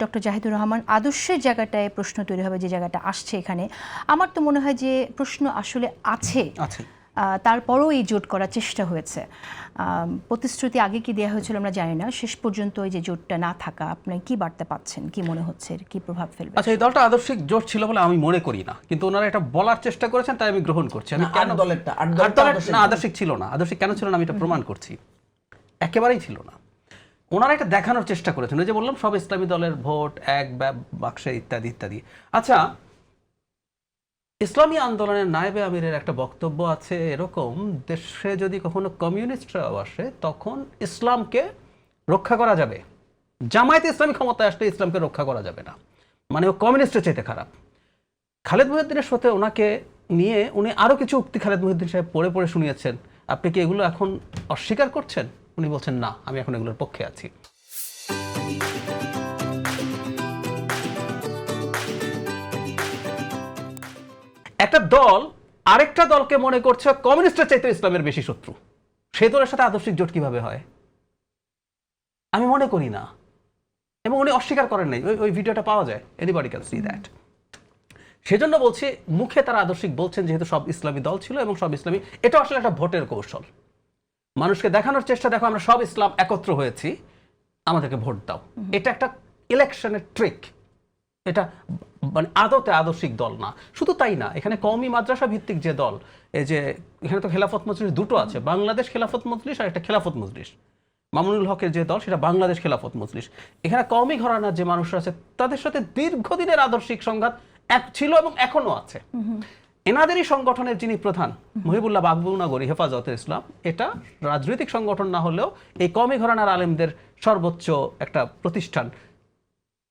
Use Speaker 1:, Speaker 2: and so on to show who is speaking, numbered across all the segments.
Speaker 1: Doctor Zahidur Rahman, আদর্শের জায়গাটায় প্রশ্ন তৈরি হবে, যে জায়গাটা আসছে এখানে আমার তো মনে হয় যে প্রশ্ন আসলে আছে। তারপরও এই জোট করার চেষ্টা হয়েছে। প্রতিশ্রুতি আগে কি দেওয়া হয়েছিল আমরা জানি না, শেষ পর্যন্ত এই যে জোটটা না থাকা, আপনি কি বার্তা পাচ্ছেন, কি মনে হচ্ছে, কি প্রভাব ফেলবে?
Speaker 2: আচ্ছা, এই দলটা আদর্শিক জোট ছিল বলে আমি মনে করি না, কিন্তু ওনারা এটা বলার চেষ্টা করেছেন, তাই আমি গ্রহণ করছি। আমি কেন না আদর্শিক ছিল না, আদর্শিক কেন ছিল না আমি এটা প্রমাণ করছি। একেবারেই ছিল না। ওনারা এটা দেখানোর চেষ্টা করেছেন, ওই যে বললাম সব ইসলামী দলের ভোট এক বাক্সে ইত্যাদি ইত্যাদি। আচ্ছা, ইসলামী আন্দোলনের নায়েবে আমিরের একটা বক্তব্য আছে এরকম, দেশে যদি কখনো কমিউনিস্টরাও আসে তখন ইসলামকে রক্ষা করা যাবে, জামায়াতে ইসলামী ক্ষমতায় আসলে ইসলামকে রক্ষা করা যাবে না, মানে ও কমিউনিস্টের চাইতে খারাপ। খালেদ মহিউদ্দিনের সাথে ওনাকে নিয়ে উনি আরও কিছু উক্তি খালেদ মহিউদ্দিন সাহেব পড়ে পড়ে শুনিয়েছেন। আপনি কি এগুলো এখন অস্বীকার করছেন? উনি বলছেন না, আমি এখন এগুলোর পক্ষে আছি। একটা দল আরেকটা দলকে মনে করছে কমিউনিস্টের চাইতে ইসলামের বেশি শত্রু, সেই দলের সাথে আদর্শিক জোট কিভাবে হয়? আমি মনে করি না, এবং উনি অস্বীকার করেন নাই। ওই ভিডিওটা পাওয়া যায়, এনিবডি ক্যান সি দ্যাট। সেজন্য বলছি, মুখে তারা আদর্শিক বলছেন যেহেতু সব ইসলামী দল ছিল এবং সব ইসলামী, এটা আসলে একটা ভোটের কৌশল, মানুষকে দেখানোর চেষ্টা, দেখো আমরা সব ইসলাম একত্র হয়েছি, আমাদেরকে ভোট দাও। এটা একটা ইলেকশনের ট্রিক, এটা মানে আদতে আদর্শিক দল না। শুধু তাই না, এখানে কওমি মাদ্রাসা ভিত্তিক যে দল, এই যে এখানে তো খেলাফত মজলিস দুটো আছে, বাংলাদেশ খেলাফত মজলিস আর একটা খেলাফত মজলিস। মামুনুল হকের যে দল সেটা বাংলাদেশ খেলাফত মজলিস। এখানে কওমি ঘরানার যে মানুষরা আছে তাদের সাথে দীর্ঘদিনের আদর্শিক সংঘাত এক ছিল এবং এখনো আছে। এনাদেরই সংগঠনের যিনি প্রধান মহিবুল্লাহ বাগবুনগরী হেফাজতে ইসলাম, এটা রাজনৈতিক সংগঠন না হলেও এই কওমি ঘরানার আলেমদের সর্বোচ্চ একটা প্রতিষ্ঠান।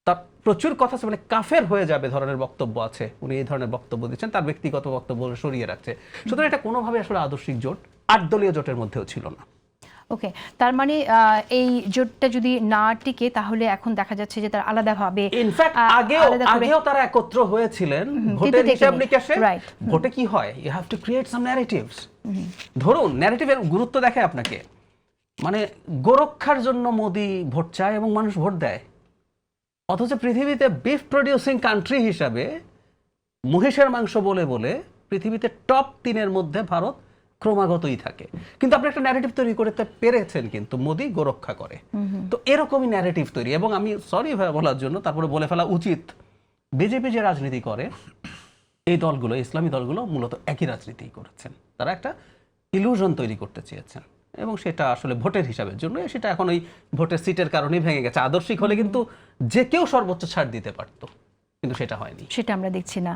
Speaker 2: তার প্রচুর কথা আছে, মানে কাফের হয়ে যাবে ধরনের বক্তব্য আছে, উনি এই ধরনের বক্তব্য দিচ্ছেন, তার ব্যক্তিগত বক্তব্য সরিয়ে রাখছে। সুতরাং এটা কোনোভাবে আসলে আদর্শিক জোট 8 দলীয় জোটের মধ্যেও ছিল না।
Speaker 1: ওকে, তার মানে এই জোটটা যদি না টিকে তাহলে এখন দেখা যাচ্ছে যে তার আলাদাভাবে,
Speaker 2: ইনফ্যাক্ট আগেও তারা একত্র হয়েছিলেন ভোটের হিসাব নিকাশে। ভোটে কি হয়, you have to create some narratives. ধরুন ন্যারেটিভের গুরুত্ব দেখে আপনাকে, মানে গোরক্ষার জন্য মোদি ভোট চায় এবং মানুষ ভোট দেয়, অথচ পৃথিবীতে বিফ প্রডিউসিং কান্ট্রি হিসাবে মহিষের মাংস বলে বলে পৃথিবীতে টপ 3-এর মধ্যে ভারত ক্রমাগতই থাকে। কিন্তু আপনি একটা ন্যারেটিভ তৈরি করতে পেরেছেন, কিন্তু মোদি গোরক্ষা করে। তো এরকমই ন্যারেটিভ তৈরি, এবং আমি সরি বলার জন্য তারপরে বলে ফেলা উচিত, বিজেপি যে রাজনীতি করে, এই দলগুলো, ইসলামী দলগুলো মূলত একই রাজনীতি করেছেন। তারা একটা ইলুশন তৈরি করতে চেয়েছেন, এবং সেটা আসলে ভোটের হিসাবের জন্য, সেটা এখন ওই ভোটের সিটের কারণেই ভেঙে গেছে। আদর্শিক হলে কিন্তু যে কেউ সর্বোচ্চ ছাড় দিতে পারতো, কিন্তু সেটা হয়নি,
Speaker 1: সেটা আমরা দেখছি না।